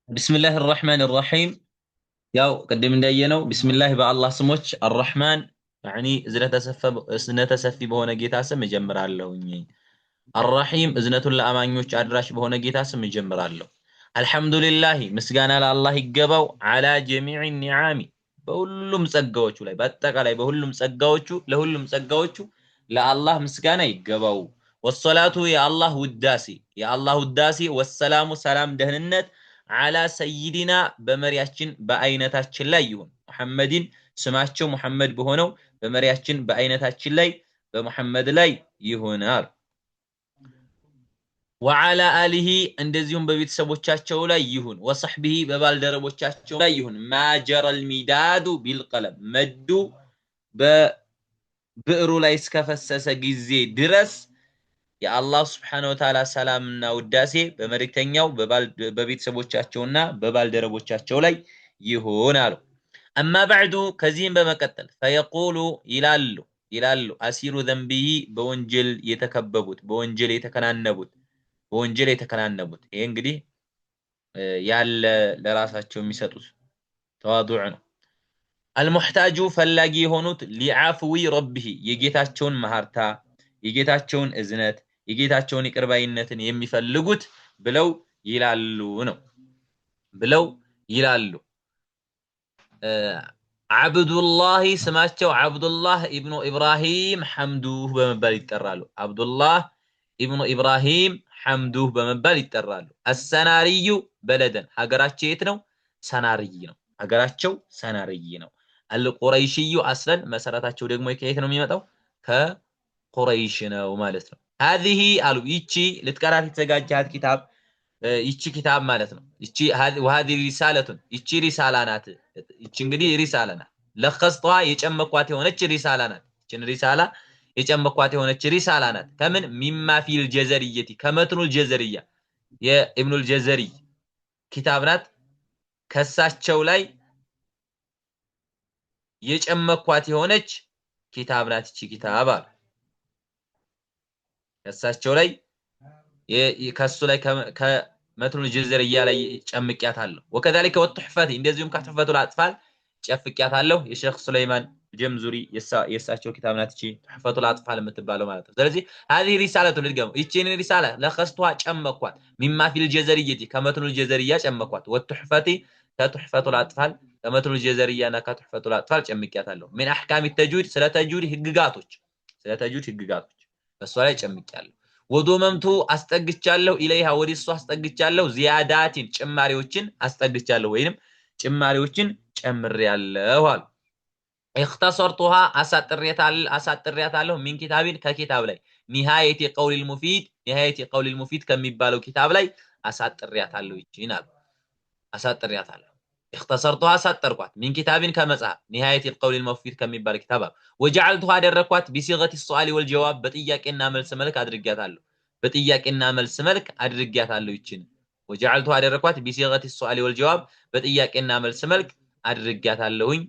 بسم الله الرحمن الرحيم ያው ቅድም እንዳየነው ቢስሚላህ በአላህ ስሞች አርራህማን ያኒ እዝነተ ሰፊ በሆነ ጌታ ስም እጀምራለሁኝ አርራሂም እዝነቱን ለአማኞች አድራሽ በሆነ ጌታ ስም እጀምራለሁ አልহামዱሊላህ ምስጋና ለአላህ ይገባው አላ ጀሚዕ ኒዓሚ በሁሉም ጸጋዎቹ ላይ በአጠቃላይ በሁሉም ጸጋዎቹ ለሁሉም ጸጋዎቹ ለአላህ ምስጋና ይገባው ወሰላቱ የአላህ ውዳሴ ወሰላሙ ሰላም ደህንነት አላ ሰይዲና በመሪያችን በአይነታችን ላይ ይሁን መሐመድን ስማቸው መሐመድ በሆነው በመሪያችን በአይነታችን ላይ በመሐመድ ላይ ይሆናል ወዓላ አሊሂ እንደዚሁም በቤተሰቦቻቸው ላይ ይሁን ወሰህቢሂ በባልደረቦቻቸው ላይ ይሁን ማጀረል ሚዳዱ ቢልቀለም መዱ በብዕሩ ላይ እስከፈሰሰ ጊዜ ድረስ የአላህ Subhanahu Wa Ta'ala ሰላምና ውዳሴ በመሪተኛው በቤተሰቦቻቸውና በባልደረቦቻቸው ላይ ይሆናል አማ بعد ከዚህም በመቀጠል فيقول ይላሉ አሲሩ ذنبه በወንጀል የተከበቡት በወንጀል የተከናነቡት ይሄ እንግዲህ ያለ ለራሳቸው የሚሰጡት ተዋዱዕ ነው المحتاج ፈላጊ የሆኑት ሊዓፍዊ ረብህ የጌታቸውን መሐርታ የጌታቸውን እዝነት የጌታቸውን ይቅርባይነትን የሚፈልጉት ብለው ይላሉ አብዱላህ ስማቸው አብዱላህ ኢብኑ ኢብራሂም ሐምዱህ በመባል ይጠራሉ አብዱላህ ኢብኑ ኢብራሂም ሐምዱህ በመባል ይጠራሉ አሰናሪዩ በለደን ሀገራቸው የት ነው ሰናርይ ነው ሀገራቸው ሰናርይ ነው አልቁረይሽዩ አስለን መሰረታቸው ደግሞ ከየት ነው የሚመጣው ከቁረይሽ ነው ማለት ነው هذه አሉ ይቺ ልትቀራት የተዘጋጀሃት ኪታብ ይቺ ኪታብ ማለት ነው ይቺ وهذه رساله ይቺ ሪሳላ ናት ይቺ እንግዲህ ሪሳላ ናት ለخصቷ የጨመኳት የሆነች ሪሳላ ናት ይቺን ሪሳላ የጨመኳት የሆነች ሪሳላ ናት ከምን ሚማ ፊል ጀዘሪየቲ ከመትኑል ጀዘሪያ የኢብኑል ጀዘሪ ኪታብ ናት ከሳቸው ላይ የጨመኳት የሆነች ኪታብ ናት ይቺ ኪታብ አሉ ከሳቸው ላይ ከሱ ላይ ከመትኑል ጀዘሪያ ላይ ጨምቂያታለሁ وكذلك والتحفه እንደዚሁም ከትሕፈቱል አጥፋል ጨፍቂያታለሁ የሼክ ሱለይማን ጀምዙሪ የሳቸው ኪታብ ናት እቺ ትሕፈቱል አጥፋል የምትባለው ማለት ነው ስለዚህ هذه رساله ልድገም እቺን ሪሳላ ለخصቷ ጨመኳት ሚማ ፊል ጀዘሪየቲ ከመትኑል ጀዘሪያ ጨመኳት والتحفه ከትሕፈቱል አጥፋል ከመትኑል ጀዘሪያና ከትሕፈቱል አጥፋል ጨምቂያታለሁ من احكام التجويد ስለ ተጅዊድ ህግጋቶች በሷ ላይ ጨምቂያለሁ ወዶመምቱ አስጠግቻለሁ ኢለይሃ ወዲሱ አስጠግቻለሁ ዚያዳቲን ጭማሪዎችን አስጠግቻለሁ ወይንም ጭማሪዎችን ጨምሬያለሁ አሉ اختصرتها አሳጥሬያታለሁ من كتابين ከኪታብ ላይ نهايه قول المفيد ከሚባለው ኪታብ ላይ አሳጥሬያታለሁ ይችላል አሳጥሬያታለሁ اختصرتها አሳጠርኳት من كتابين ከመጽሐፍ نهايه القول المفيد ከሚባል ኪታብ وجعلتها አደረኳት بصيغه السؤال والجواب በጥያቄና መልስ መልክ አድርጊያታለሁ ይችን وجعلتها አደረኳት بصيغه السؤال والجواب በጥያቄና መልስ መልክ አድርጊያታለሁኝ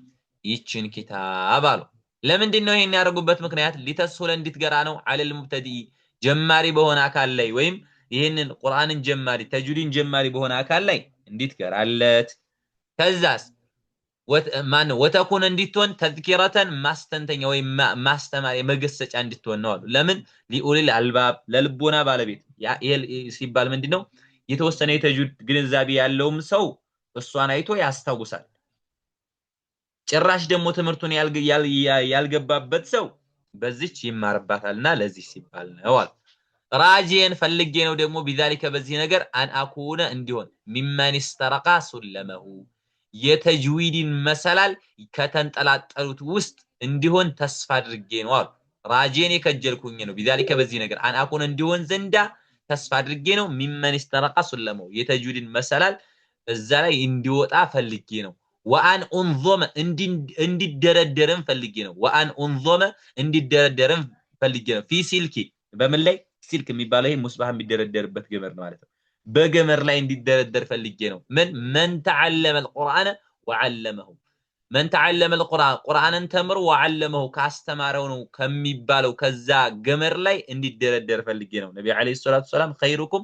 ይችን ኪታብ አሉ ለምንድን ነው ይሄን ያደርጉበት ምክንያት ሊተስሁለ እንድትገራ ነው على المبتدئ ጀማሪ በሆነ አካል ላይ ወይም ይሄንን ቁርአንን ጀማሪ ተጅዊድን ጀማሪ በሆነ አካል ላይ እንድትገራለት ከዛስ ወተኩን እንድትሆን ተዝኪረተን ማስተንተኛ ወይ ማስተማር የመገሰጫ እንድትሆን ነው አሉ ለምን ሊኡል አልባብ ለልቦና ባለቤት ሲባል ምንድነው የተወሰነ የተጅዊድ ግንዛቤ ያለውም ሰው እሷን አይቶ ያስታውሳል ጭራሽ ደግሞ ትምርቱን ያልገባበት ሰው በዚች ይማርባታልና ለዚህ ሲባል ነው አሉ ራጂን ፈልጌ ነው ደግሞ بذلك በዚህ ነገር አን አኩነ እንዲሆን ሚማን استرقى سلمه የተጅዊድን መሰላል ከተንጠላጠሉት ውስጥ እንዲሆን ተስፋ አድርጌ ነው አሉ ራጂን የከጀልኩኝ ነው بذلك በዚህ ነገር አን አኩነ እንዲሆን ዘንዳ ተስፋ አድርጌ ነው ሚማን استرقى سلمه የተጅዊድን መሰላል እዛ ላይ እንዲወጣ ፈልጌ ነው وان انظم እንዲደረደርም ፈልጌ ነው وان انظم እንዲደረደርም ፈልጌ ነው في ሲልኪ በምን ላይ ሲልክ የሚባለው ይሄ ሙስባህ የሚደረደርበት ገመር ነው ማለት ነው በገመር ላይ እንዲደረደር ፈልጌ ነው من تعلم القرآن وعلمه من تعلم القرآن ተምሮ وعلمه ካስተማረው ነው ከሚባለው ከዛ ገመር ላይ እንዲደረደር ፈልጌ ነው ነብዩ አለይሂ ሰላቱ ሰላም خيركم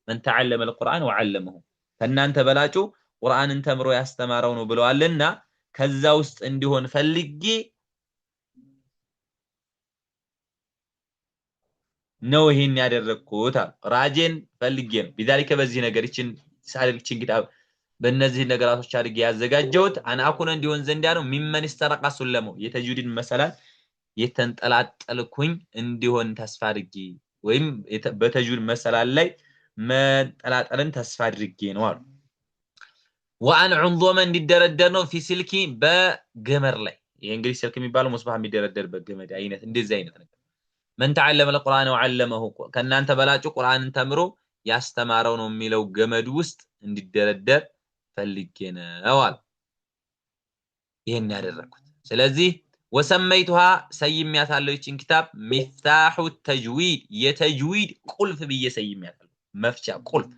من تعلم القرآن وعلمه ከናንተ በላጩ ቁርአንን ተምሮ ያስተማረው ነው ብለዋልና ከዛ ውስጥ እንዲሆን ፈልጌ ነው ይሄን ያደረኩት ራጄን ፈልጌ ነው بذلك በዚህ ነገር ይችን ኪታብ በእነዚህ ነገራቶች አድርጌ ያዘጋጀሁት አን አኩነ እንዲሆን ዘንድ ነው ሚመን استرق سلمው የተጅዊድን መሰላል የተንጠላጠልኩኝ እንዲሆን ተስፋ አድርጌ ወይም በተጅዊድ መሰላል ላይ መጠላጠልን ተስፋ አድርጌ ነው አሉ وان عنظم እንዲደረደር ነው في سلكي በገመር ላይ ይሄ እንግዲህ ስልክ የሚባለው ሙስባህ የሚደረደርበት ገመድ አይነት እንደዚህ አይነት ነገር من تعلم القرآن وعلمه ከናንተ በላጩ ቁርአንን ተምሮ ያስተማረው ነው የሚለው ገመድ ውስጥ እንዲደረደር ፈልጌ ነው አሉ ይሄን ያደረኩት ስለዚህ وسميتها سيمياتالو ይችን ኪታብ مفتاح التجويد የተጅዊድ ቁልፍ ብዬ ሰይሚያታለሁ መፍቻ ቁልፍ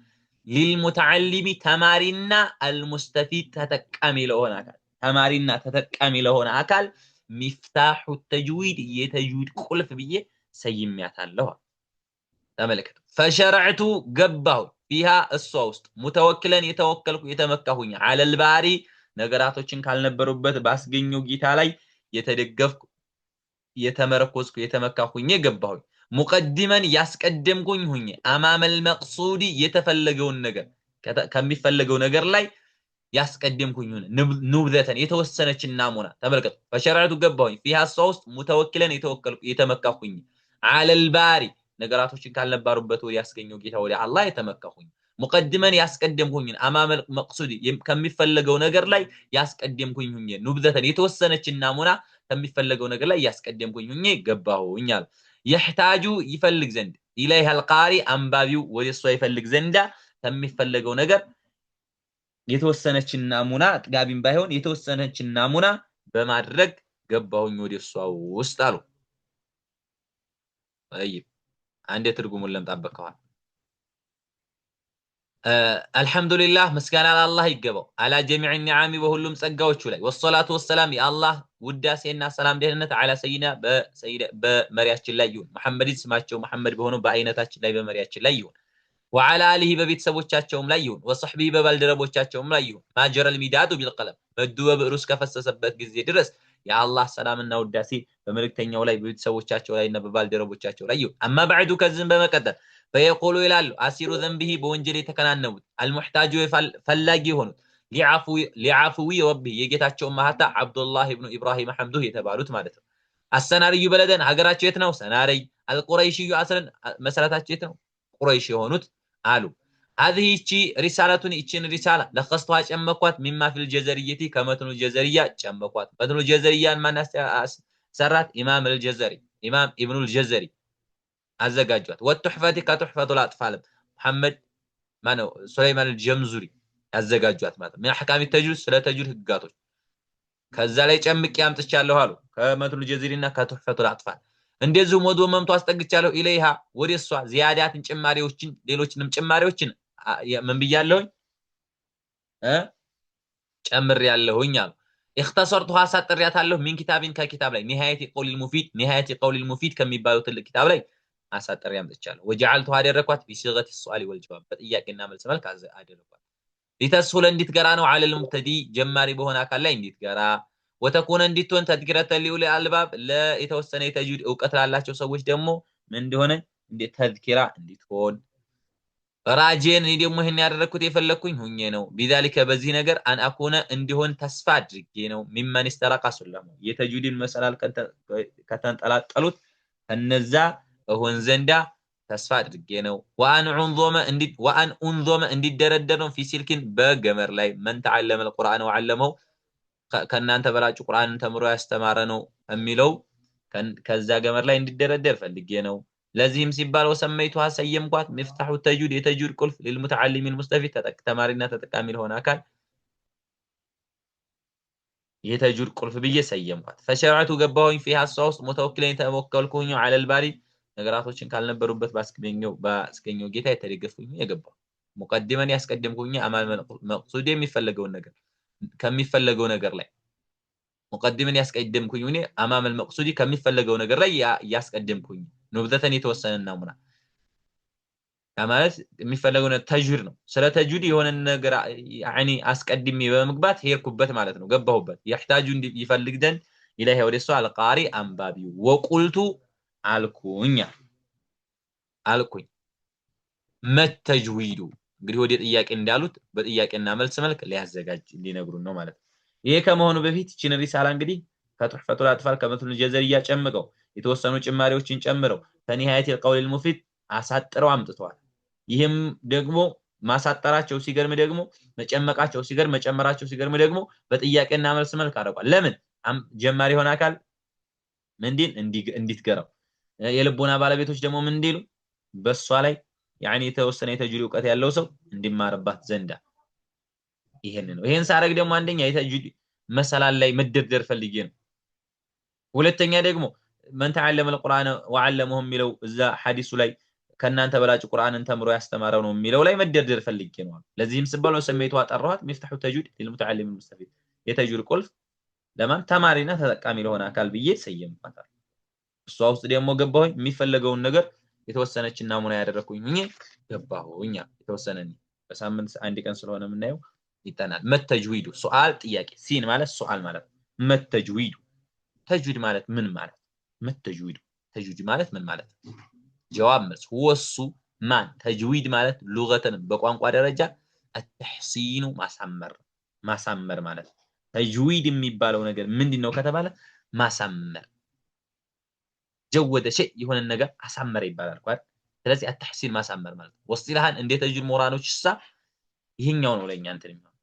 للمتعلم ተማሪና المستفيد ተጠቃሚ ለሆነ አካል ተማሪና ተጠቃሚ ለሆነ አካል مفتاح التجويد የተጅዊድ ቁልፍ ብዬ ሰይሚያታለሁ ተመልከቱ فشرعت ገባሁ فيها الصوست متوكلا የተወከልኩ የተመካሁኝ على الباري ነገራቶችን ካልነበሩበት ባስገኘው ጌታ ላይ የተደገፍኩ የተመረኮዝኩ የተመካሁኝ ገባሁ ሙቀድመን ያስቀደምኩኝ ሁኝ امام المقصود የተፈለገውን ነገር ከሚፈለገው ነገር ላይ ያስቀደምኩኝ ሁኝ ንብዘተን የተወሰነች ናሙና ተመልከቱ فشرعت ገባሁኝ فيها الصوست متوكلا የተወከልኩ የተመካሁኝ على الباري ነገራቶችን ካልነበሩበት ወዲ ያስገኘው ጌታ ወዲ አላህ የተመካሁኝ ሙቀድመን ያስቀደምኩኝ امام المقصود ከሚፈለገው ነገር ላይ ያስቀደምኩኝ ሁኝ ንብዘተን የተወሰነች ናሙና ከሚፈለገው ነገር ላይ ያስቀደምኩኝ ሁኝ ገባሁኝ አለ يحتاج ይፈልግ ዘንድ ኢለይሃ القاری አንባቢው ወደሷ ይፈልግ ዘንዳ ከሚፈለገው ነገር የተወሰነች ናሙና ጥጋቢም ባይሆን የተወሰነች ናሙና በማድረግ ገባሁኝ ወደሷ ውስጥ አሉ طيب አንዴ ትርጉሙን ለምጣበቀዋል الحمد لله مسكان على الله يقبل على جميع النعم وهلم ጸጋዎቹ ላይ والصلاه والسلام يا الله ውዳሴና ሰላም ደህንነት على سيدنا በመሪያችን ላይ ይሁን መሐመድ ስማቸው መሐመድ በሆነው በአይነታችን ላይ በመሪያችን ላይ ይሁን وعلى اله በቤተሰቦቻቸውም ላይ ይሁን وصحبه በባልደረቦቻቸውም ላይ ይሁን ማጀረ المداد بالقلم በዱበ ብሩስ ከፈሰሰበት ጊዜ ድረስ يا الله ሰላምና ውዳሴ በመልእክተኛው ላይ በቤተሰቦቻቸው ላይና በባልደረቦቻቸው ላይ ይሁን اما بعد ከዝም በመቀጠል فيقولوا ይላሉ አሲሩ ذنبه በወንጀል የተከናነቡት المحتاج ፈላጊ ሆኑት لعفو ربه የጌታቸው ማህታ አብዱላህ ኢብኑ ኢብራሂም ሐምዱ የተባሉት ማለት ነው አሰናሪዩ በለደን ሀገራቸው የት ነው ሰናሪ አልቁረይሽዩ አስረን መሰረታቸው የት ነው ቁረይሽ የሆኑት አሉ هذه رسالتون ይችን ሪሳላ ለخصتها ጨመኳት مما في الجزريه ከመትኑ ጀዘሪያ ጨመኳት መትኑ ጀዘሪያን ማን ሰራት ኢማም الجزري ኢማም ኢብኑ الجزري አዘጋጇት ወትሕፈቲ ከትሕፈቱ الأطفال መሐመድ ማነው ሱለይማን الجمزري አዘጋጇት ማለት ምን አህካም ተጅዊድ ስለ ተጅዊድ ህጋቶች ከዛ ላይ ጨምቄ አምጥቻለሁ አሉ ከመትኑ الجزريና ከትሕፈቱ الأطفال እንደዚሁ ሞዶ መምቶ አስጠግቻለሁ ኢለይሃ ወደሷ ዚያዳትን ጭማሪዎችን ሌሎችንም ጭማሪዎችን ምን ብያለሁኝ ጨምር ያለሁኝ አሉ اختصرتها አሳጥሪያታለሁ من كتابين ከኪታብ ላይ نهايه قول المفيد ከሚባለው ትልቅ ኪታብ ላይ አሳጥሪ አምጥቻለሁ وجعلتها አደረኳት بصيغه السؤال والجواب በጥያቄና መልስ መልክ አደረኳት لتسهل እንድትገራ ነው على المبتدئ ጀማሪ በሆነ አካል ላይ እንድትገራ وتكون እንድትሆን ተድግረተ ሊውል አልባብ ለተወሰነ የተጅዊድ ዕውቀት ላላቸው ሰዎች ደግሞ ምን እንደሆነ እንደ ተዝኪራ እንድትሆን ራጄን እኔ ደግሞ ይሄን ያደረኩት የፈለኩኝ ሁኜ ነው بذلك በዚህ ነገር አን አኩነ እንዲሆን ተስፋ አድርጌ ነው ሚመን استرق سلمው የተጅዊድን መሰላል ከተንጠላጠሉት እነዛ እሆን ዘንዳ ተስፋ አድርጌ ነው وان انظم እንዲደረደር ነው في سلكን በገመር ላይ من تعلم القرآن وعلمه ከናንተ በላጩ ቁርአንን ተምሮ ያስተማረ ነው የሚለው ከዛ ገመር ላይ እንዲደረደር ፈልጌ ነው ለዚህም ሲባል ወሰመይቷ ሰየምኳት مفتاح التجويد የተጅዊድ ቁልፍ للمتعلم المستفيد ተማሪና ተጠቃሚ ለሆነ አካል የተጅዊድ ቁልፍ ብዬ ሰየምኳት فشرعت ገባሁኝ فيها الصوص متوكلين ተወከልኩኝ على الباري ነገራቶችን ካልነበሩበት ባስገኘው ጌታ የተደገፍኩኝ የገባው ሙቀድመን ያስቀደምኩኝ አማል መቅሱድ የሚፈልገው ነገር ከሚፈልገው ነገር ላይ ሙቀድመን ያስቀደምኩኝ እኔ አማም المقصود ከሚፈልገው ነገር ላይ ያስቀደምኩኝ ንብዘተን የተወሰነ ናሙና ማለት የሚፈልገው ተጅዊድ ነው ስለ ተጅዊድ የሆነ ነገር ያኒ አስቀድሜ በመግባት ሄርኩበት ማለት ነው ገባሁበት يحتاج ይፈልግ ዘንድ ኢላሂ ወደሱ አልቃሪ አንባቢ ወቁልቱ አልኩኝ መተጅዊዱ እንግዲህ ወደ ጥያቄ እንዳሉት በጥያቄና መልስ መልክ ሊያዘጋጅ ሊነግሩን ነው ማለት ነው ይሄ ከመሆኑ በፊት እቺን ሪሳላ እንግዲህ ከቱህፈቱል አጥፋል ከመቱል ጀዘርያ ጨምቀው የተወሰኑ ጭማሪዎችን ጨምረው ተኒሃየት القول المفيد አሳጥረው አምጥተዋል ይህም ደግሞ ማሳጠራቸው ሲገርም ደግሞ መጨመቃቸው ሲገርም መጨመራቸው ሲገርም ደግሞ በጥያቄና መልስ መልክ አረቋል ለምን ጀማሪ ሆነ አካል ምንድን እንዲትገራው የልቦና ባለቤቶች ደግሞ ምን እንዲሉ በሷ ላይ ያኒ የተወሰነ የተጅዊድ ዕውቀት ያለው ሰው እንዲማርባት ዘንዳ ይሄን ሳረግ ደግሞ አንደኛ የተጅዊድ መሰላል ላይ መደርደር ፈልጌ ነው ሁለተኛ ደግሞ من تعلم القرآن وعلمه የሚለው እዛ ሐዲሱ ላይ ከናንተ በላጭ ቁርአንን ተምሮ ያስተማረው ነው የሚለው ላይ መደርደር ፈልጌ ነው ለዚህም ሲባል ሰሜቱ አጠራዋት مفتاح التجويد للمتعلم المستفيد የተጅዊድ ቁልፍ ለማን ተማሪና ተጠቃሚ ለሆነ አካል ብዬ ሰየምኳታል እሷ ውስጥ ደግሞ ገባሁኝ የሚፈልገውን ነገር የተወሰነች ናሙና ያደረኩኝ ገባሁኝ የተወሰነኝ በሳምንት አንድ ቀን ስለሆነ የምናየው ይጠናል መተጅዊዱ ሱአል ጥያቄ ሲን ማለት ሱአል ማለት መተጅዊዱ ተጅዊድ ማለት ምን ማለት መተጅዊዱ ተጅዊድ ማለት ምን ማለት جواب መልስ ወሱ ማን ተጅዊድ ማለት ሉገተን በቋንቋ ደረጃ التحسين ማሳመር ማለት ተጅዊድ የሚባለው ነገር ምንድነው ከተባለ ማሳመር ጀወደ شيء የሆነ ነገር አሳመረ ይባላል አይደል ስለዚህ التحسين ማሳመር ማለት ወስጢላሃን እንደ ተጅዊድ ሞራኖችሳ ይሄኛው ነው ለኛ እንትን ነው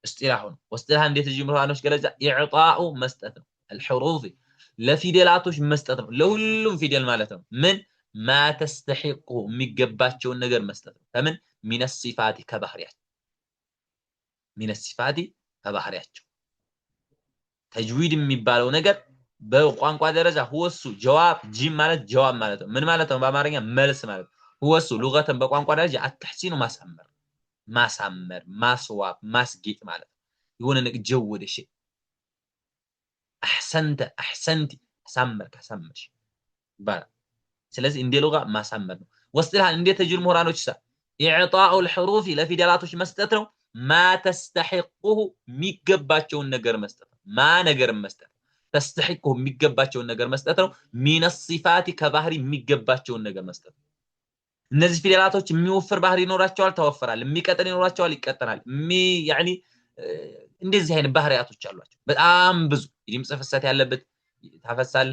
እስጢላሁን ወስጢላሃን እንደ ተጅዊድ ሞራኖች ገለጻ ኢዕጣኡ መስጠት ነው الحروف ለፊደላቶች መስጠት ነው ለሁሉም ፊደል ማለት ነው ምን ما تستحقه የሚገባቸውን ነገር መስጠት ነው ከምን من الصفات ከባህሪያቸው من الصفات ከባህሪያቸው ተጅዊድ የሚባለው ነገር በቋንቋ ደረጃ ሁወሱ ጀዋብ ጂም ማለት ጀዋብ ማለት ነው ምን ማለት ነው በአማርኛ መልስ ማለት ሁወሱ ሉገተን በቋንቋ ደረጃ አተህሲኑ ማሳመር ማስዋብ ማስጌጥ ማለት የሆነ ነገር ጀወደ شيء احسنت አሳመርሽ ባላ ስለዚህ እንደ ሉጋ ማሳመር ነው ወስጥላህ እንደ ተጅዊድ ምሁራኖች ኢዕጣኡ الحروف ለፊደላቶች መስጠት ነው ما تستحقه የሚገባቸውን ነገር መስጠት ማ ነገር መስጠት تستحقه የሚገባቸውን ነገር መስጠት ነው من الصفات ከባህሪ የሚገባቸውን ነገር መስጠት እነዚህ ፊደላቶች የሚወፍር ባህሪ ይኖራቸዋል ተወፈራል የሚቀጥን ይኖራቸዋል ይቀጥናል ያኒ እንደዚህ አይነት ባህሪያቶች አሏቸው በጣም ብዙ ድምጽ ፍሰት ያለበት ታፈሳል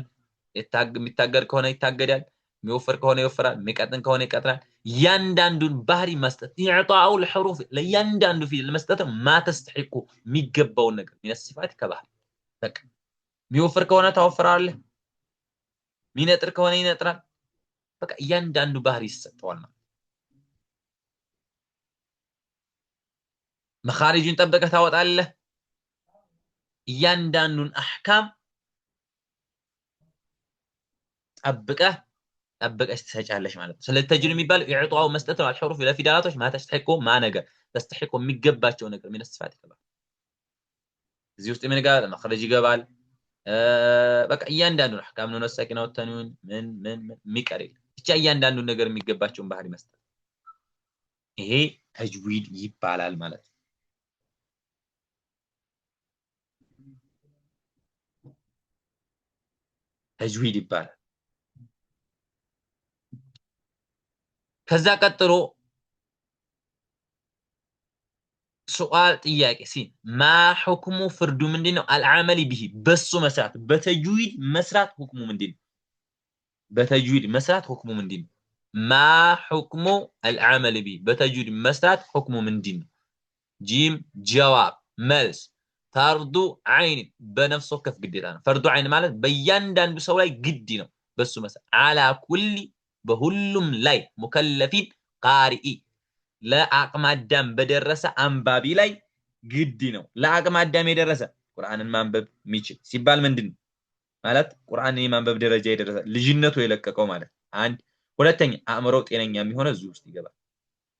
የሚታገር ከሆነ ይታገዳል የሚወፍር ከሆነ ይወፍራል የሚቀጥን ከሆነ ይቀጥናል ያንዳንዱን ባህሪ መስጠት ኢዕጣኡ الحروف ለያንዳንዱ ፊደል መስጠት ما تستحقه የሚገባውን ነገር من الصفات ከባህሪ በቃ የሚወፍር ከሆነ ታወፍራል ሚነጥር ከሆነ ይነጥራል በቃ ያንዳንዱ ባህሪ ይሰጠዋል ማለት መኻሪጁን ጠብቀህ ታወጣለህ ያንዳንዱን አህካም ጠብቀሽ ትሰጫለሽ ማለት ነው ስለዚህ ተጅዊድ የሚባለው ኢዕጣኡ መስጠት ነው الحروف ለፊደላቶች ما تستحقه ما ነገር تستحقه የሚገባቸው ነገር من الصفات ከባህሪ እዚህ ውስጥ ምን ጋር መኽረጅ ይገባል በቃ እያንዳንዱን አህካም ነው ሰኪናው ተኑን ምን የሚቀርል ብቻ እያንዳንዱን ነገር የሚገባቸውን ባህሪ መስጠት ይሄ ተጅዊድ ይባላል ማለት ነው ተጅዊድ ይባላል ከዛ ቀጥሎ سؤال ጥያቄ ሲን ما حكم ፍርዱ ምንድነው العمل به በሱ መስራት በተጅዊድ መስራት ሁክሙ ምንድነው በተጅዊድ መስራት ሁክሙ ምንድነው ما حكم العمل به በተጅዊድ መስራት ሁክሙ ምንድነው ጂም ጀዋብ መልስ ፈርዱ አይን በነፍስ ወከፍ ግዴታ ነው ፈርዱ አይን ማለት በእያንዳንዱ ሰው ላይ ግድ ነው በሱ መስራት على كل በሁሉም ላይ ሙከለፊን ቃሪኢ ለአቅመ አዳም በደረሰ አንባቢ ላይ ግድ ነው ለአቅመ አዳም የደረሰ ቁርአንን ማንበብ የሚችል ሲባል ምንድነው ማለት ቁርአንን የማንበብ ደረጃ የደረሰ ልጅነቱ የለቀቀው ማለት አንድ ሁለተኛ አእምሮ ጤነኛ የሚሆነ እዚህ ውስጥ ይገባል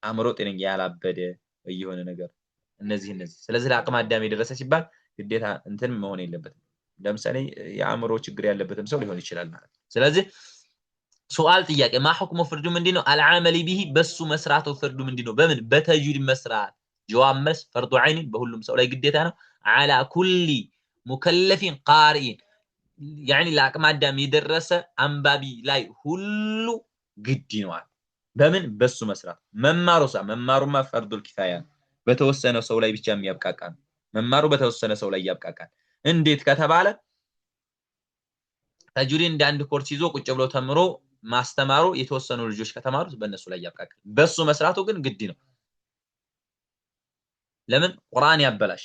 አእምሮ ጤነኛ ያላበደ የሆነ ነገር እነዚህ ስለዚህ ለአቅመ አዳም የደረሰ ሲባል ግዴታ እንትን መሆን የለበትም ለምሳሌ የአእምሮ ችግር ያለበትም ሰው ሊሆን ይችላል ማለት ስለዚህ سؤال ጥያቄ ما حكم فرد ምንድነው العمل به በሱ መስራቱ ፍርዱ ምንድነው በምን በተጅዊድ መስራት ጀዋብ መልስ ፈርዱ ዐይን በሁሉም ሰው ላይ ግዴታ ነው على كل مكلف قارئ يعني ለአቅመ አዳም የደረሰ አንባቢ ላይ ሁሉ ግድ ይነዋል በምን በሱ መስራት መማሩማ ፈርዱል ኪፋያ በተወሰነ ሰው ላይ ብቻ የሚያብቃቃ መማሩ በተወሰነ ሰው ላይ ያብቃቃል እንዴት ከተባለ ተጅዊድ እንደ አንድ ኮርስ ይዞ ቁጭ ብሎ ተምሮ ማስተማሩ የተወሰኑ ልጆች ከተማሩት በእነሱ ላይ ያብቃቃል በሱ መስራቱ ግን ግድ ነው ለምን ቁርአን ያበላሽ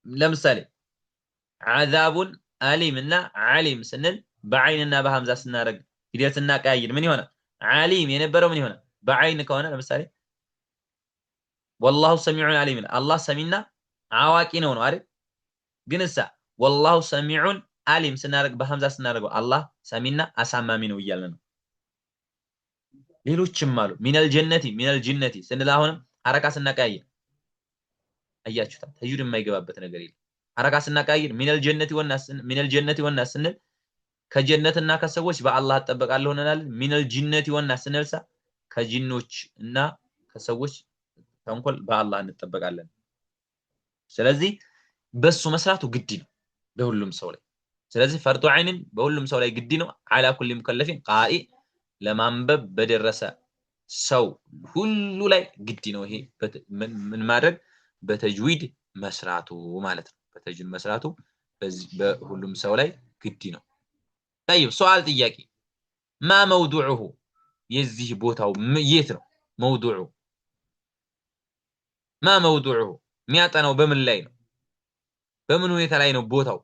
ለምሳሌ عذابٌ أليم እና ዓሊም ስንል በዓይንና በሐምዛ ስናረግ ሂደትና ቀያይር ምን ይሆናል ዓሊም የነበረው ምን ይሆናል በዓይን ከሆነ ለምሳሌ والله سميع عليم الله ሰሚና አዋቂ ነው አይደል ግን እሳ والله سميع عليم ስናረግ በሐምዛ ስናረገው አላህ ሰሚና አሳማሚ ነው ይያለን ነው ሌሎችም አሉ ሚነል ጀነቲ ስንል አሁንም ሐረካ ስናቀያይር አያችሁታ ተጅዊድ የማይገባበት ነገር የለም ሐረካ ስናቀያይር ሚነል ጀነቲ ወናስ ስንል ከጀነትና ከሰዎች በአላህ ተጠበቃለሁ እንላለን ሚነል ጂነቲ ወናስ ስንልሳ ከጂኖች እና ከሰዎች ተንኮል በአላህ እንጠበቃለን ስለዚህ በሱ መስራቱ ግድ ነው በሁሉም ሰው ላይ ስለዚህ ፈርዱ ዐይንን በሁሉም ሰው ላይ ግድ ነው على كل مكلف قارئ ለማንበብ በደረሰ ሰው ሁሉ ላይ ግድ ነው ይሄ ምን ማድረግ በተጅዊድ መስራቱ ማለት ነው በተጅዊድ መስራቱ በሁሉም ሰው ላይ ግድ ነው طيب سؤال ጥያቄ ما موضوعه የዚህ ቦታው የት ነው موضوعه ما موضوعه የሚያጠናው በምን ላይ ነው በምን ሁኔታ ላይ ነው ቦታው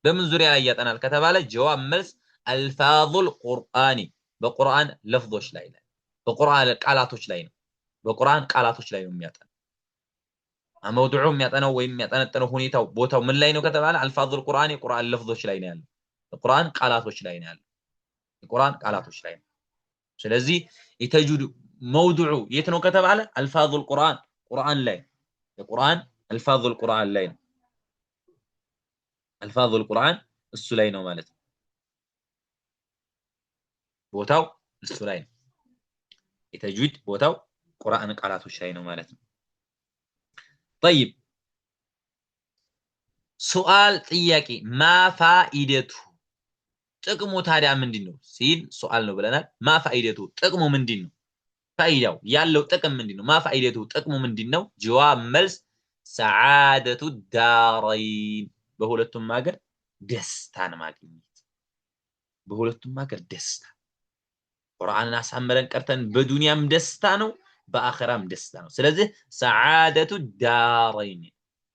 በምን ዙሪያ ላይ ያጠናል ከተባለ ጀዋብ መልስ አልፋዙል ቁርአኒ በቁርአን ለፍዞች ላይ ነው በቁርአን ቃላቶች ላይ ነው በቁርአን ቃላቶች ላይ ነው የሚያጠናው አመውዱዑ የሚያጠናው ወይም የሚያጠነጥነው ሁኔታው ቦታው ምን ላይ ነው ከተባለ አልፋዙል ቁርአኒ ቁርአን ለፍዞች ላይ ነው ያለው በቁርአን ቃላቶች ላይ ነው ያለው በቁርአን ቃላቶች ላይ ነው ስለዚህ የተጅዊድ መውዱዑ የት ነው ከተባለ አልፋዙል ቁርአን ቁርአን ላይ የቁርአን አልፋዙል ቁርአን ላይ ነው አልፋዙል ቁርአን እሱ ላይ ነው ማለት ነው ቦታው እሱ ላይ ነው የተጅዊድ ቦታው ቁርአን ቃላቶች ላይ ነው ማለት ነው طيب سؤال ጥያቄ ما فائدته ጥቅሙ ታዲያ ምንድነው ሲል ሱአል ነው ብለናል ما فائدته ጥቅሙ ምንድነው ፋይዳው ያለው ጥቅም ምንድነው ما فائدته ጥቅሙ ምንድነው ጀዋብ መልስ ሰዓደቱ ዳረይን በሁለቱም ሀገር ደስታን ማግኘት በሁለቱም ሀገር ደስታ ቁርአንን አሳምረን ቀርተን በዱንያም ደስታ ነው በአኺራም ደስታ ነው ስለዚህ ሰዓደቱ ዳረይን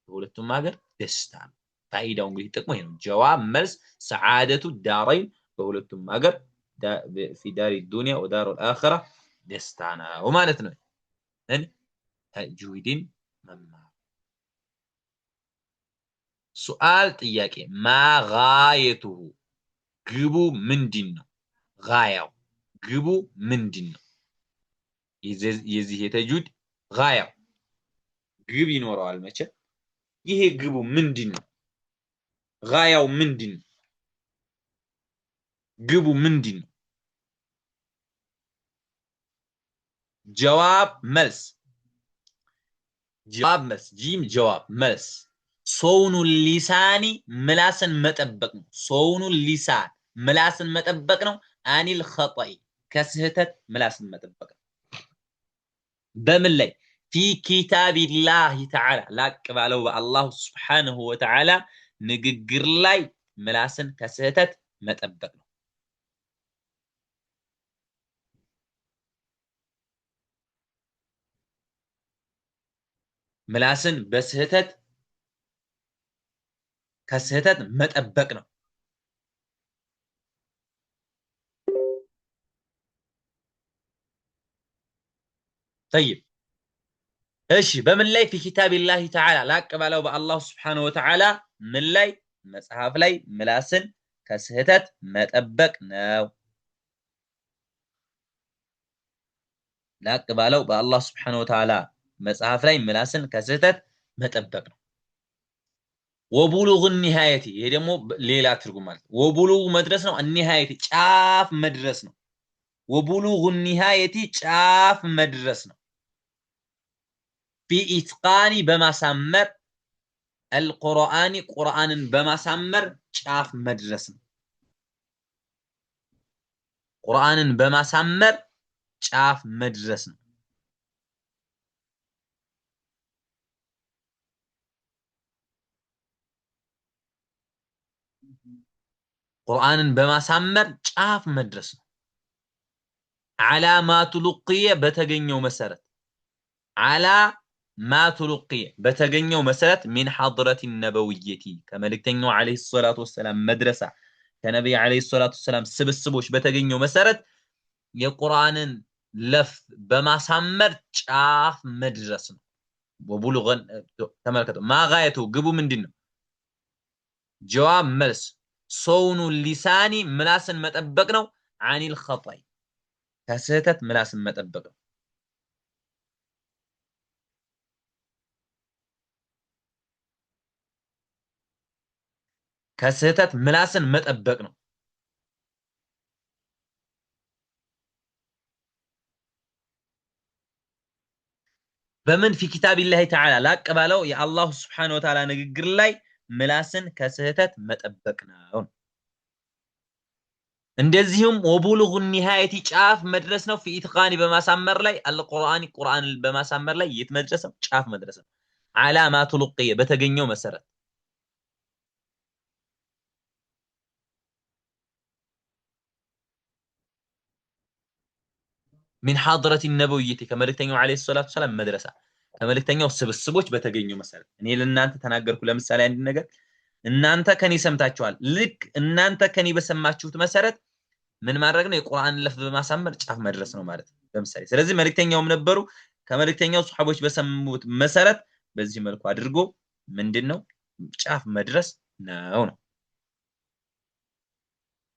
በሁለቱም ሀገር ደስታ ነው ፋይዳው እንግዲህ ጥቅሙ ይሄ ነው ጀዋብ መልስ ሰዓደቱ ዳረይን በሁለቱም ሀገር في دار الدنيا ودار الآخرة ደስታ ነው ማለት ነው ተጅዊድን መማር سؤال ጥያቄ ما غايته ግቡ ምንድነው غايው ግቡ ምንድነው የዚህ የተጅዊድ غايው ግብ ይኖረዋል መቼ ይሄ ግቡ ምንድነው غايው ምንድነው ግቡ ምንድነው جواب ملس جيم جواب ملس صون اللسان ملاسن مطبق ነው صون اللسان ملاسن مطبق ነው عن الخطأ كسهتت ملاسن مطبق በምን ላይ في كتاب الله تعالى ላቅ ባለው በአላህ Subhanahu Wa Ta'ala ንግግር ላይ መላስን ከስህተት መጠበቅ ነው መላስን በስህተት ከስህተት መጠበቅ ነው طيب እሺ በምን ላይ في كتاب الله تعالى ላቅ ባለው በአላህ Subhanahu Wa Ta'ala ምን ላይ መጽሐፍ ላይ መላስን ከስህተት መጠበቅ ነው ላቅ ባለው በአላህ Subhanahu Wa Ta'ala መጽሐፍ ላይ መላስን ከስህተት መጠበቅ ነው وبلوغ النهاية هي دمو ليلة ترجم مالت وبلوغ مدرسنا النهاية شاف مدرسنا وبلوغ النهاية شاف مدرسنا في إتقان بما سمر القرآن قرآن بما سمر شاف مدرسنا قرآن بما سمر شاف مدرسنا قرآن بما سمر شاف مدرسنا على ما تلقي بتجنيو مسرت على ما تلقي بتجنيو مسرت من حضرة النبوية كما لكتنيو عليه الصلاة والسلام مدرسة كنبي عليه الصلاة والسلام سبسبوش بتجنيو مسرت የቁርአንን ለፍ በማሳመር ጫፍ መድረስ ነው ወቡሉገን ተመልከቱ ማጋየቱ ግቡ ምንድነው ጀዋብ መልስ ሶውኑ ሊሳኒ ምላስን መጠበቅ ነው አኒል ኸጣይ ከስህተት ምላስን መጠበቅ ነው ከስህተት ምላስን መጠበቅ ነው በምን في كتاب الله تعالى ላቀባለው የአላህ Subhanahu Wa Ta'ala ንግግር ላይ ምላስን ከስህተት መጠበቅ ነው እንደዚሁም ወቡሉግ النهاية ጫፍ መድረስ ነው في ኢትቃኒ በማሳመር ላይ አልቁርአን ቁርአን በማሳመር ላይ የት መድረስ ነው ጫፍ መድረስ ነው على ما تلقي በተገኘው መሰረት من حضرة النبوية كملكتنيو عليه الصلاة والسلام مدرسة كملكتنيو سبسبوች በተገኘው መሰረት እኔ ለእናንተ ተናገርኩ ለምሳሌ አንድ ነገር እናንተ ከኔ ሰምታችኋል ልክ እናንተ ከኔ በሰማችሁት መሰረት ምን ማድረግ ነው የቁርአን ለፍ በማሳመር ጫፍ መድረስ ነው ማለት ለምሳሌ ስለዚህ መልእክተኛውም ነበሩ ከመልእክተኛው ሱሐቦች በሰሙት መሰረት በዚህ መልኩ አድርጎ ምንድነው ጫፍ መድረስ ነው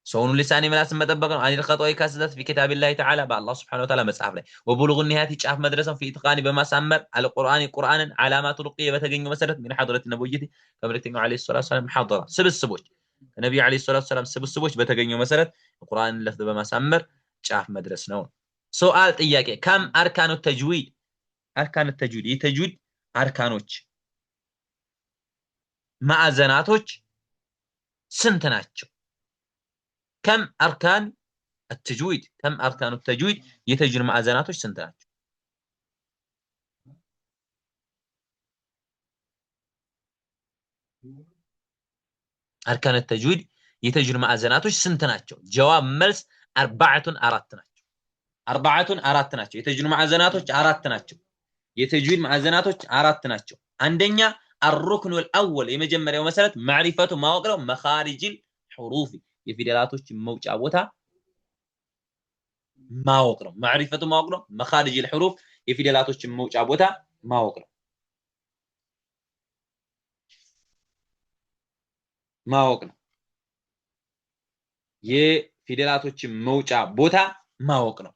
صون لساني ملاس مدبق عن الخطأ كاسدت في كتاب الله تعالى بأ الله سبحانه وتعالى مصحف له وبلغ النهاية شاف مدرسة في إتقان بما سمر على القرآن قرآنا على ما تلقي بتجني مسرت من حضرة النبوية كما عليه الصلاة والسلام محاضرة سب السبوج النبي عليه الصلاة والسلام سب السبوج بتجني مسرت القرآن لفظ بما سمر شاف مدرسة نون سؤال إياك كم أركان التجويد أركان التجويد يتجويد أركانوش مع زناتوش سنتناتشو كم أركان التجويد كم أركان التجويد يتجر مع زناتوش سنتناتشو أركان التجويد يتجر مع زناتوش سنتناتشو جواب ملس أربعة أراتناتشو يتجر مع زناتوش أراتناتشو يتجويد مع زناتوش أراتناتشو عندنا الركن الأول يمجمر يوم مسألة معرفة ما وقره مخارج الحروف የፊደላቶች መውጫ ቦታ ማወቅ ነው ማዕሪፈቱ ማወቅ ነው መኻሪጅ الحروف የፊደላቶች መውጫ ቦታ ማወቅ ነው የፊደላቶች መውጫ ቦታ ማወቅ ነው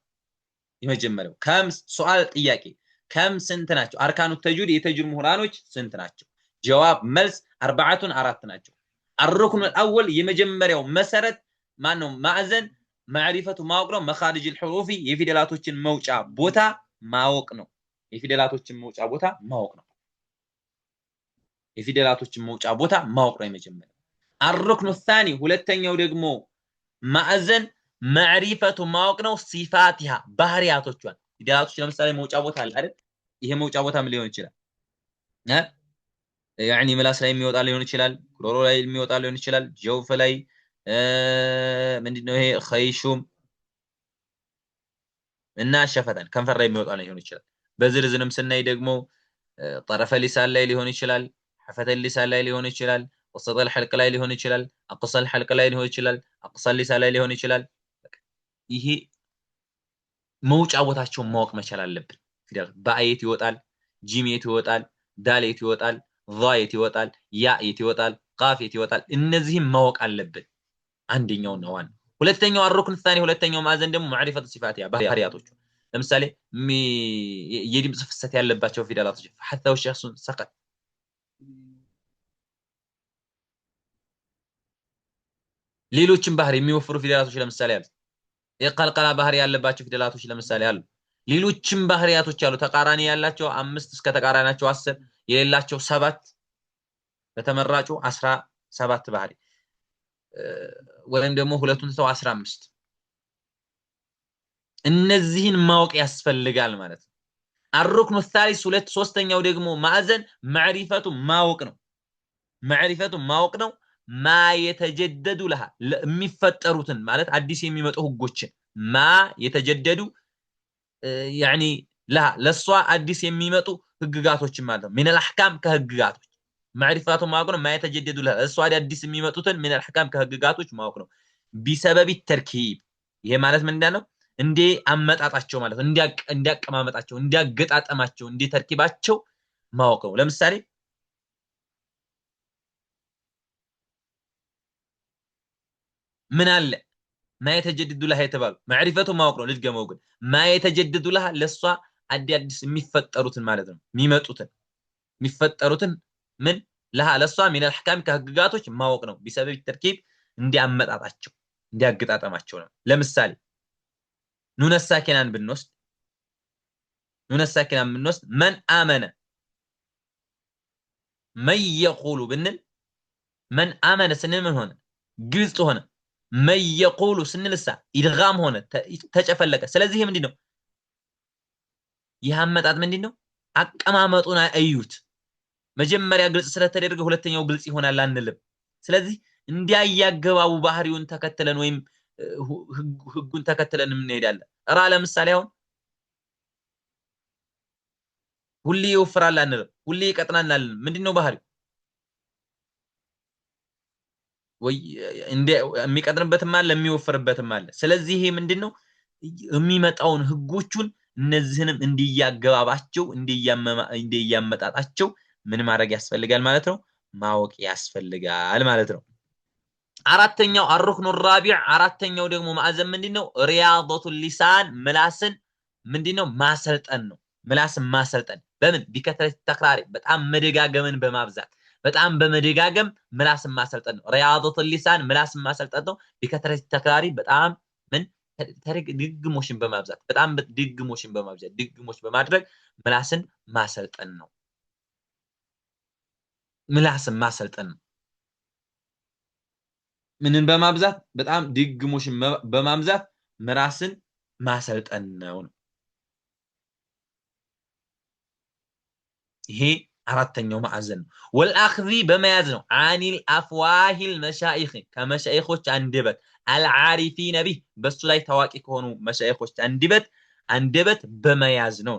የመጀመሪያው ከም ሱአል ጥያቄ ከም ስንት ናቸው አርካኑ ተጅዊድ የተጅዊድ ምሁራኖች ስንት ናቸው ጀዋብ መልስ አራት ናቸው الركن الأول يمجمريو مسرت مانو معزن معرفة ماوقنو مخارج الحروف يفيدلاتوچن موچا بوتا ماوقنو يفيدلاتوچن موچا بوتا ماوقنو يفيدلاتوچن موچا بوتا ماوقنو يمجمريو الركن الثاني ሁለተኛው ደግሞ معزن معرفة ماوقنو صفاتها ባህሪያቶቿን ፊደላቶች ለምሳሌ موچا ቦታ አለ አይደል ይሄ موچا ቦታ ምን ሊሆን ይችላል يعني ملاس ላይ የሚወጣ ሊሆን ይችላል ጉሮሮ ላይ የሚወጣ ሊሆን ይችላል ጀውፍ ላይ ምንድነው ይሄ ኸይሹም እና ሸፈተን ከንፈር ላይ የሚወጣ ሊሆን ይችላል በዝርዝርም ስናይ ደግሞ طرف اللسان ላይ ሊሆን ይችላል حفة اللسان ላይ ሊሆን ይችላል وسط الحلق ላይ ሊሆን ይችላል اقصى الحلق ላይ ሊሆን ይችላል اقصى اللسان ላይ ሊሆን ይችላል ይሄ መውጫ ቦታቸውን ማወቅ መቻል አለብን ፊደል ባየት ይወጣል ጂም ይወጣል ዳሌት ይወጣል ضايت ይወጣል ያኢት ይወጣል ቃፊት ይወጣል እነዚህም ማወቅ አለብን አንደኛው ነው ዋን ሁለተኛው الركن الثاني ሁለተኛው ማዘን ደግሞ معرفة صفات ባህሪያቶች ለምሳሌ የድምጽ ፍሰት ያለባቸው ፊደላቶች حتى الشخص سقط ሌሎችም ባህሪ የሚወፍሩ ፊደላቶች ለምሳሌ አሉ። የቀልቀላ ባህሪ ያለባቸው ፊደላቶች ለምሳሌ አሉ። ሌሎችም ባህሪያቶች አሉ። ተቃራኒ ያላቸው 5 እስከ ተቃራናቸው 10 የሌላቸው 7 በተመራጩ 17 ባህሪ ወይም ደግሞ ሁለቱን ተው 15 እነዚህን ማወቅ ያስፈልጋል ማለት ነው። الركن الثالث ሶስተኛው ደግሞ ማዕዘን ማዕሪፈቱ ማወቅ ነው። ማዕሪፈቱ ማወቅ ነው። ማ የተጀደዱ ለሃ የሚፈጠሩትን ማለት አዲስ የሚመጡ ህጎችን ማ የተጀደዱ يعني لها ለሷ አዲስ የሚመጡ ህግጋቶችን ማለት ነው። من الاحكام ከህግጋቶች ማዕሪፈቱ ማወቅ ነው። ማ የተጀደዱ ለሃ ለሷ አዲስ የሚመጡትን من الاحكام ከህግጋቶች ማወቅ ነው። بسبب التركيب ይሄ ማለት ምን እንደሆነ እንዴ አመጣጣቸው ማለት ነው። እንዲያቀማመጣቸው እንዲያገጣጠማቸው እንዲተርኪባቸው ማወቅ ነው። ለምሳሌ ምን አለ ማ የተጀደዱ ለሃ የተባሉ ማዕሪፈቱ ማወቅ ነው። ልጅገመው ግን ማ የተጀደዱ ለሃ ለሷ አዲስ የሚፈጠሩትን ማለት ነው። የሚፈጠሩትን ምን ለሃ ለሷ من الاحكام ከህግጋቶች ማወቅ ነው። بسبب التركيب እንዲያመጣጣቸው እንዲያገጣጠማቸው ነው። ለምሳሌ ኑነ ሳኪናን ብንወስድ من آمن من يقول ብንል من آمن ስንል ምን ሆነ ግልጽ ሆነ። من يقول ስንልሳ ኢድጋም ሆነ ተጨፈለቀ። ስለዚህ ምንድነው ይህ አመጣጥ ምንድነው? አቀማመጡን አዩት። መጀመሪያ ግልጽ ስለተደረገ ሁለተኛው ግልጽ ይሆናል አንልም። ስለዚህ እንዲያያገባቡ ባህሪውን ተከተለን ወይም ህጉን ተከተለን እንሄዳለን። እራ ለምሳሌ አሁን ሁሌ ይወፍራል አንልም፣ ሁሌ ይቀጥናል አንልም። ምንድነው ባህሪው? ወይ እንደ የሚቀጥንበትም አለ የሚወፍርበትም አለ። ስለዚህ ይሄ ምንድነው የሚመጣውን ህጎቹን እነዚህንም እንዲያገባባቸው እንዲያመጣጣቸው ምን ማድረግ ያስፈልጋል ማለት ነው? ማወቅ ያስፈልጋል ማለት ነው። አራተኛው الركن الرابع አራተኛው ደግሞ ማዕዘን ምንድነው? ሪያደቱ ሊሳን ምላስን ምንድነው ማሰልጠን ነው። ምላስን ማሰልጠን በምን ቢከተረት ተክራሪ በጣም መደጋገምን በማብዛት በጣም በመደጋገም ምላስን ማሰልጠን ነው። ሪያደቱ ሊሳን ምላስን ማሰልጠን ነው። ቢከተረት ተክራሪ በጣም ምን ድግሞሽን በማብዛት በጣም ድግሞሽን በማብዛት ድግሞሽ በማድረግ ምላስን ማሰልጠን ነው። ምላስን ማሰልጠን ነው። ምንን በማብዛት በጣም ድግሞሽን በማብዛት ምላስን ማሰልጠን ነው። ይሄ አራተኛው ማዕዘን ነው። ወልአኽዚ በመያዝ ነው። አኒል አፍዋሂል መሻኢኽ ከመሻኢኾች አንደበት አልዓሪፊነ ቢህ በሱ ላይ ታዋቂ ከሆኑ መሻኢኾች አንደበት በመያዝ ነው።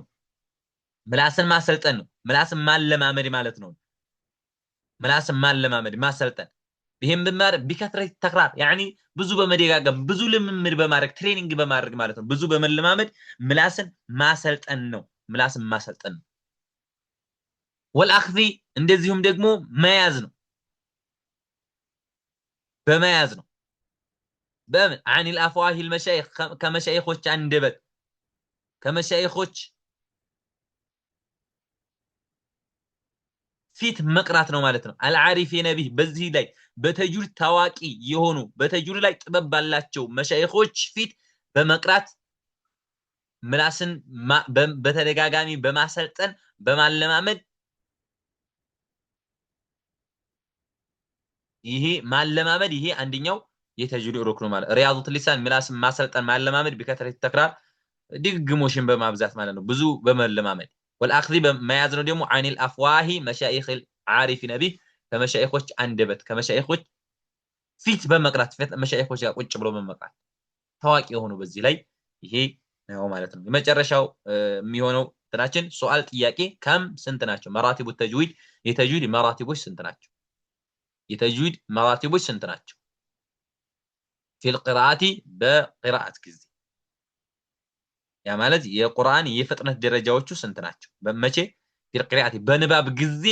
ምላስን ማሰልጠን ነው። ምላስን ማለማመድ ማለት ነው። ምላስን ማለማመድ ማሰልጠን ይሄም በማር ቢከትረት ተክራር يعني ብዙ በመደጋገም ብዙ ልምምድ በማድረግ ትሬኒንግ በማድረግ ማለት ነው። ብዙ በመለማመድ ምላስን ማሰልጠን ነው። ምላስን ማሰልጠን ነው። ወልአኽዚ እንደዚሁም ደግሞ መያዝ ነው። በመያዝ ነው። በምን عن الافواه المشايخ ከመሻይኾች አንደበት ከመሻይኾች ፊት መቅራት ነው ማለት ነው። አልዓሪፊነ ቢህ በዚህ ላይ በተጅዊድ ታዋቂ የሆኑ በተጅዊድ ላይ ጥበብ ባላቸው መሻይኾች ፊት በመቅራት ምላስን በተደጋጋሚ በማሰልጠን በማለማመድ ይሄ ማለማመድ ይሄ አንደኛው የተጅዊድ ሩክኑ ማለት ሪያዱት ሊሳን ምላስን ማሰልጠን ማለማመድ ቢከተረት ተክራር ድግሞሽን በማብዛት ማለት ነው። ብዙ በመለማመድ والأخذ ما يزنو ديمو عن الأفواه مشايخ العارفين به كمشايخوች አንደበት ከመሻይኾች ፊት በመቅራት ፊት መሻይኾች ጋር ቁጭ ብሎ በመቅራት ታዋቂ የሆኑ በዚህ ላይ ይሄ ነው ማለት ነው። የመጨረሻው የሚሆነው እንትናችን ሱአል ጥያቄ ከም ስንት ናቸው? መራቲቡ ተጅዊድ የተጅዊድ መራቲቦች ስንት ናቸው? የተጅዊድ መራቲቦች ስንት ናቸው? في القراءة بقراءة ጊዜ ያ ማለት የቁርአን የፍጥነት ደረጃዎቹ ስንት ናቸው? በመቼ ፊልቂራአቲ በንባብ ጊዜ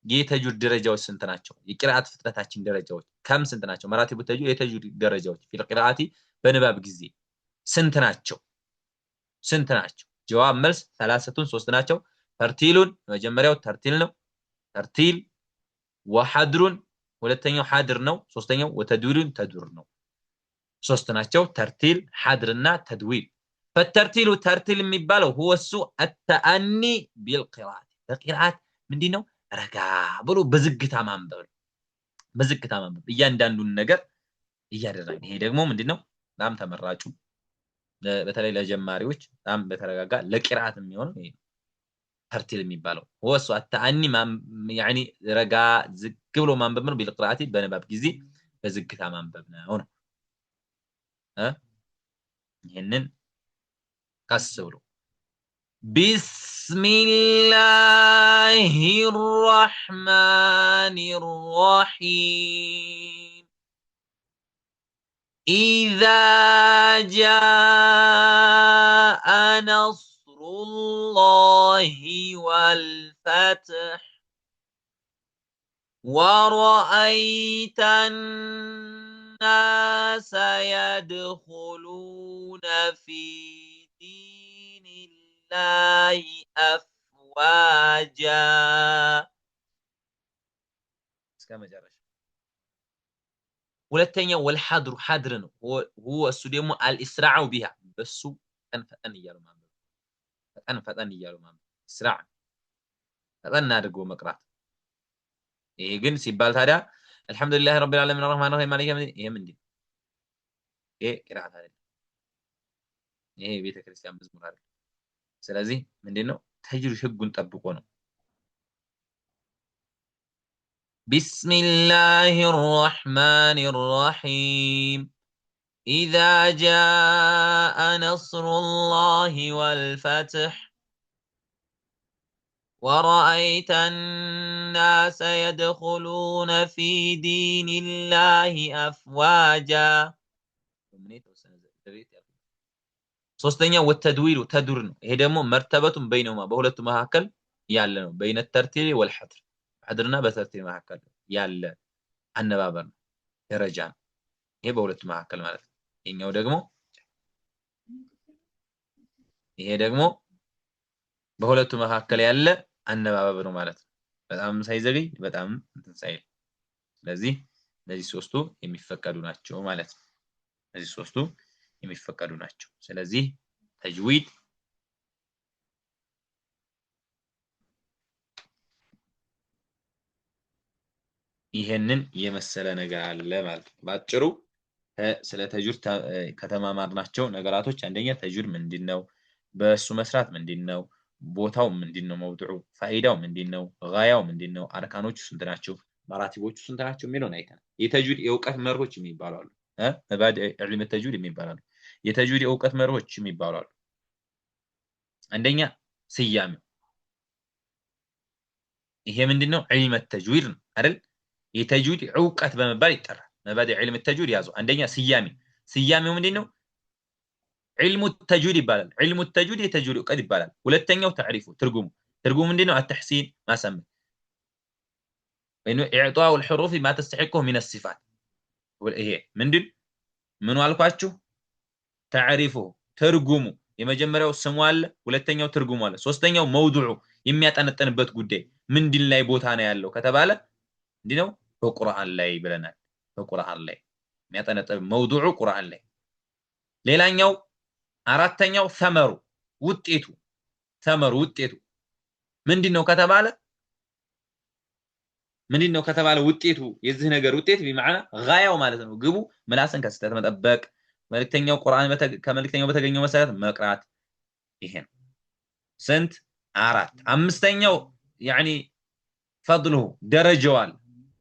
የተጅዊድ ደረጃዎች ስንት ናቸው? የቂራአት ፍጥነታችን ደረጃዎች ከም ስንት ናቸው? መራቲቡ ተጅዊድ የተጅዊድ ደረጃዎች ፊልቂራአቲ በንባብ ጊዜ ስንት ናቸው? ስንት ናቸው? ጀዋብ መልስ ሰላሰቱን ሶስት ናቸው። ተርቲሉን መጀመሪያው ተርቲል ነው። ተርቲል ወሐድሩን ሁለተኛው ሐድር ነው። ሶስተኛው ወተድዊሉን ተድዊር ነው። ሶስት ናቸው፣ ተርቲል ሐድርና ተድዊል። ፈተርቲሉ ተርቲል የሚባለው هو እሱ التأني بالقراءة በቂራአት ምንድነው ረጋ ብሎ በዝግታ ማንበብ በዝግታ ማንበብ እያንዳንዱን ነገር እያደረገ። ይሄ ደግሞ ምንድነው በጣም ተመራጩ በተለይ ለጀማሪዎች በጣም በተረጋጋ ለቂራአት የሚሆነው ይሄ ተርቲል የሚባለው هو እሱ التأني يعني ረጋ ዝግ ብሎ ማንበብ ነው። بالقراءة በንባብ ጊዜ በዝግታ ማንበብ ነው። ይሄንን قصروا بسم الله الرحمن الرحيم إذا جاء نصر الله والفتح ورأيت الناس يدخلون في دين الله أفواجا ሁለተኛው ወልሐድሩ ሐድር ነው። هو እሱ ደግሞ አልኢስራዑ ቢሃ በሱ ፈጠን እያሉ ማንበብ ፈጠን እያሉ ማንበብ ኢስራዕ ፈጠን አድርጎ መቅራት። ይሄ ግን ሲባል ታዲያ አልহামዱሊላህ ረቢል ዓለሚን አርራህማን አርራሂም ማሊክ የውሚዲን ይሄ ምንድነው? ይሄ ቂራአት አይደለም። ይሄ ቤተክርስቲያን መዝሙር አይደለም። ስለዚህ ምንድነው ተጅዊድ ህጉን ጠብቆ ነው። بسم الله الرحمن الرحيم إذا جاء نصر الله والفتح ورأيت الناس يدخلون في دين الله أفواجا ሶስተኛ ወተድዊሉ ተድዊር ነው። ይሄ ደግሞ መርተበቱን በይነውማ በሁለቱ መካከል ያለ ነው። በይነ ተርቲል ወልሐድር ሐድርና በተርቲል መካከል ያለ አነባበር ነው፣ ደረጃ ነው። ይሄ በሁለቱ መካከል ማለት ነው። ይሄ ደግሞ በሁለቱ መካከል ያለ አነባበር ነው ማለት ነው። በጣም ሳይዘገይ በጣም እንትን ሳይል። ስለዚህ እነዚህ ሶስቱ የሚፈቀዱ ናቸው ማለት ነው። እነዚህ ሶስቱ የሚፈቀዱ ናቸው። ስለዚህ ተጅዊድ ይሄንን የመሰለ ነገር አለ ማለት ነው። ባጭሩ ስለ ተጅዊድ ከተማማርናቸው ነገራቶች አንደኛ ተጅዊድ ምንድነው? በሱ መስራት ምንድነው? ቦታው ምንድነው? መውዱዑ ፋይዳው ምንድነው? ጋያው ምንድነው? አርካኖቹ ስንት ናቸው? ማራቲቦቹ ስንት ናቸው የሚለውን አይተናል። የተጅዊድ የእውቀት መርሆች የሚባሉ አሉ። መባድ ዕልም ተጅዊድ የሚባሉ አሉ። የተጅዊድ የእውቀት መርሆች የሚባሉ አሉ። አንደኛ ስያሜው ይሄ ምንድነው? ዕልም ተጅዊድ ነው አይደል? የተጅዊድ ዕውቀት በመባል ይጠራል። መባድ ዕልም ተጅዊድ ያዙ። አንደኛ ስያሜው ምንድነው? علم التجويد يبالال علم التجويد يتجويد قد يبالال ولتنيو تعريفه ترجمه ምንድነው? التحسين ما سمى انه اعطاء الحروف ما تستحقه من الصفات ይሄ ምን አልኳችሁ? تعريفه ترجمه የመጀመሪያው ስሙ አለ፣ ሁለተኛው ትርጉሙ አለ፣ ሶስተኛው መውዱዑ የሚያጠነጥንበት ጉዳይ ምንድን ላይ ቦታ ነው ያለው ከተባለ ምንድነው? በቁርአን ላይ ብለናል። በቁርአን ላይ የሚያጠነጥን መውዱዑ ቁርአን ላይ። ሌላኛው አራተኛው ሰመሩ ውጤቱ ምንድነው ከተባለ ውጤቱ የዚህ ነገር ውጤት በማዕና ጋያው ማለት ነው። ግቡ ምላስን ከስተት መጠበቅ፣ መልእክተኛው ቁርአን ከመልእክተኛው በተገኘው መሰረት መቅራት። ይሄ ነው ስንት? አራት። አምስተኛው ያኒ ፈድሉ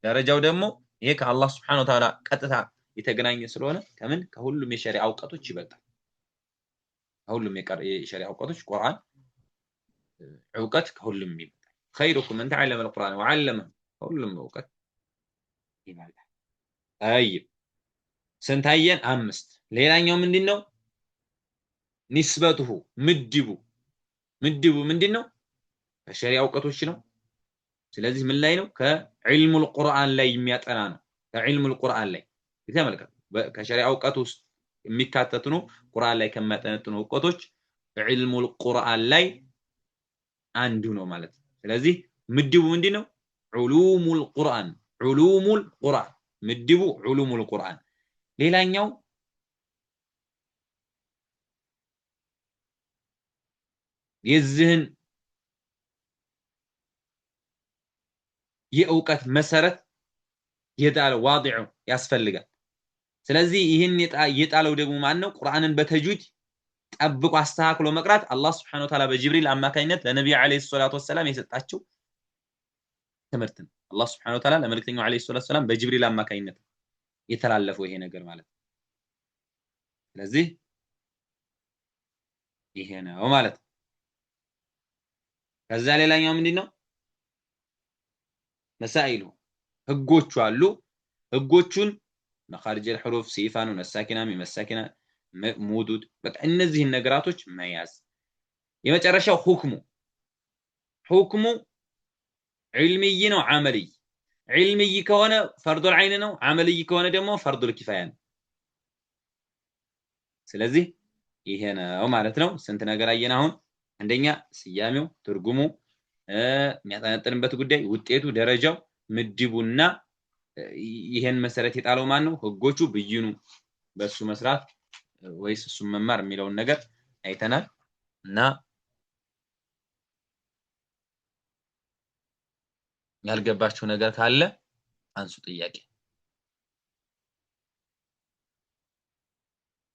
ደረጃው ደግሞ ይሄ ከአላህ Subhanahu Wa Ta'ala ቀጥታ የተገናኘ ስለሆነ ከሁሉም የሸሪዓ እውቀቶች ይበልጣል። ከሁሉም የሸሪዓ እውቀቶች ቁርአን እውቀት ከሁሉም ይበልጣል። خيركم من تعلم القرآن وعلمه ሁሉም እውቀት ይበልጣል። طيب ስንታየን? አምስት። ሌላኛው ምንድነው? ንስበቱሁ ምድቡ ምንድነው? ከሸሪዓ እውቀቶች ነው። ስለዚህ ምን ላይ ነው? ከዕልሙል ቁርአን ላይ የሚያጠና ነው። ከዕልሙል ቁርአን ላይ ይተመልከቱ። ከሸሪዓ እውቀት ውስጥ የሚካተቱ ነው። ቁርአን ላይ ከሚያጠነጥኑ እውቀቶች ዕልሙል ቁርአን ላይ አንዱ ነው ማለት ነው። ስለዚህ ምድቡ ምንድነው? ዑሉሙል ቁርአን ዑሉሙል ቁርአን ምድቡ ዑሉሙል ቁርአን ሌላኛው የዚህን የእውቀት መሰረት የጣለው ዋዲዑ ያስፈልጋል ስለዚህ ይህን የጣለው ደግሞ ማን ነው ቁርአንን በተጅዊድ ጠብቆ አስተካክሎ መቅራት አላህ Subhanahu Wa Ta'ala በጅብሪል አማካኝነት ለነብዩ አለይሂ ሰላቱ ወሰለም የሰጣቸው ትምህርት ነው አላህ Subhanahu Wa Ta'ala ለመልእክተኛው አለይሂ ሰላቱ ወሰለም በጅብሪል አማካኝነት የተላለፈው ይሄ ነገር ማለት ስለዚህ ይሄ ነው ማለት ከዛ ሌላኛው ምንድነው መሳኢሉ ህጎቹ አሉ ህጎቹን መኻሪጅ الحروف ሲፋኑ ነሳኪና ሚመሳኪና ሙዱድ በቃ እነዚህን ነገራቶች መያዝ የመጨረሻው ሁክሙ ዒልሚይ ነው አመልይ ዒልሚይ ከሆነ ፈርዱል ዐይን ነው አመልይ ከሆነ ደግሞ ፈርዱል ኪፋያ ነው ስለዚህ ይሄ ነው ማለት ነው ስንት ነገር አየን አሁን አንደኛ ስያሜው ትርጉሙ የሚያጠነጥንበት ጉዳይ ውጤቱ ደረጃው ምድቡና ይሄን መሰረት የጣለው ማን ነው ህጎቹ ብይኑ በሱ መስራት ወይስ እሱ መማር የሚለውን ነገር አይተናል እና ያልገባችሁ ነገር ካለ አንሱ ጥያቄ